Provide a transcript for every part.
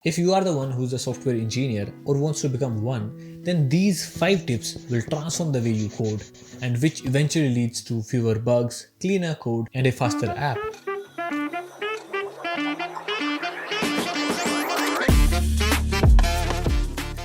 If you are the one who's a software engineer or wants to become one, then these 5 tips will transform the way you code, and which eventually leads to fewer bugs, cleaner code, and a faster app.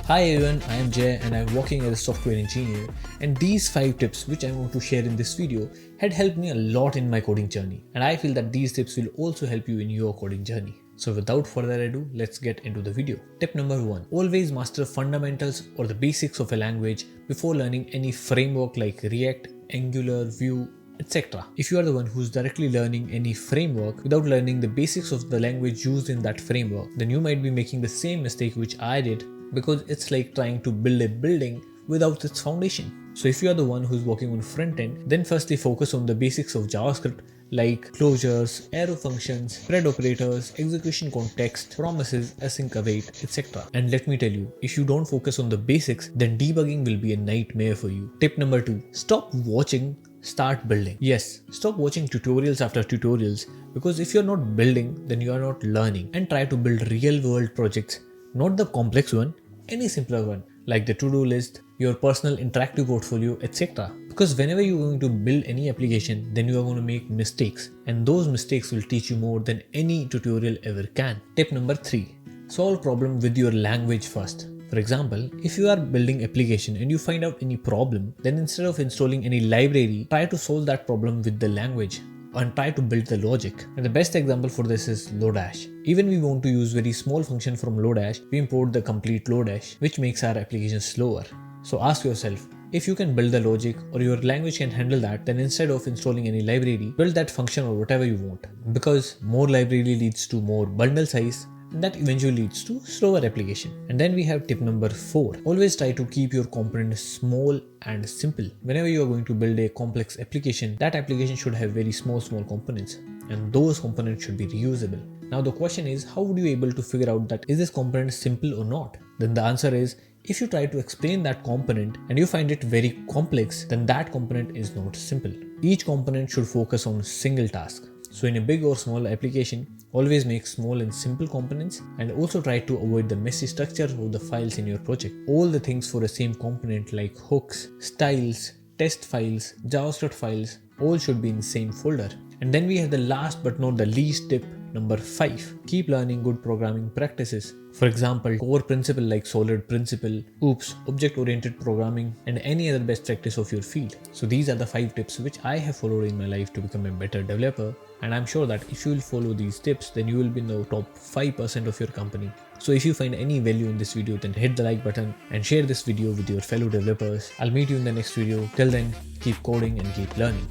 Hi everyone, I am Jay and I am working as a software engineer, and these 5 tips which I want to share in this video had helped me a lot in my coding journey, and I feel that these tips will also help you in your coding journey. So without further ado, let's get into the video. Tip number 1. Always master fundamentals or the basics of a language before learning any framework like React, Angular, Vue, etc. If you are the one who's directly learning any framework without learning the basics of the language used in that framework, then you might be making the same mistake which I did, because it's like trying to build a building without its foundation. So if you are the one who's working on front end, then firstly focus on the basics of JavaScript like closures, arrow functions, spread operators, execution context, promises, async await, etc. And let me tell you, if you don't focus on the basics, then debugging will be a nightmare for you. Tip number 2. Stop watching, start building. Yes, stop watching tutorials after tutorials, because if you're not building, then you are not learning. And try to build real world projects, not the complex one, any simpler one, like the to-do list, your personal interactive portfolio, etc. Because whenever you're going to build any application, then you are going to make mistakes, and those mistakes will teach you more than any tutorial ever can. Tip number 3. Solve problem with your language first. For example, if you are building application and you find out any problem, then instead of installing any library, try to solve that problem with the language and try to build the logic. And the best example for this is Lodash. Even we want to use very small function from Lodash, we import the complete Lodash, which makes our application slower. So ask yourself, if you can build the logic or your language can handle that, then instead of installing any library, build that function or whatever you want. Because more library leads to more bundle size, and that eventually leads to slower application. And then we have tip number 4. Always try to keep your components small and simple. Whenever you are going to build a complex application, that application should have very small components, and those components should be reusable. Now the question is, how would you able to figure out that is this component simple or not? Then the answer is, if you try to explain that component and you find it very complex, then that component is not simple. Each component should focus on a single task. So in a big or small application, always make small and simple components, and also try to avoid the messy structure of the files in your project. All the things for the same component like hooks, styles, test files, JavaScript files, all should be in the same folder. And then we have the last but not the least tip, number 5. Keep learning good programming practices. For example, core principle like solid principle, OOPS, object-oriented programming, and any other best practice of your field. So these are the 5 tips which I have followed in my life to become a better developer. And I'm sure that if you will follow these tips, then you will be in the top 5% of your company. So if you find any value in this video, then hit the like button and share this video with your fellow developers. I'll meet you in the next video. Till then, keep coding and keep learning.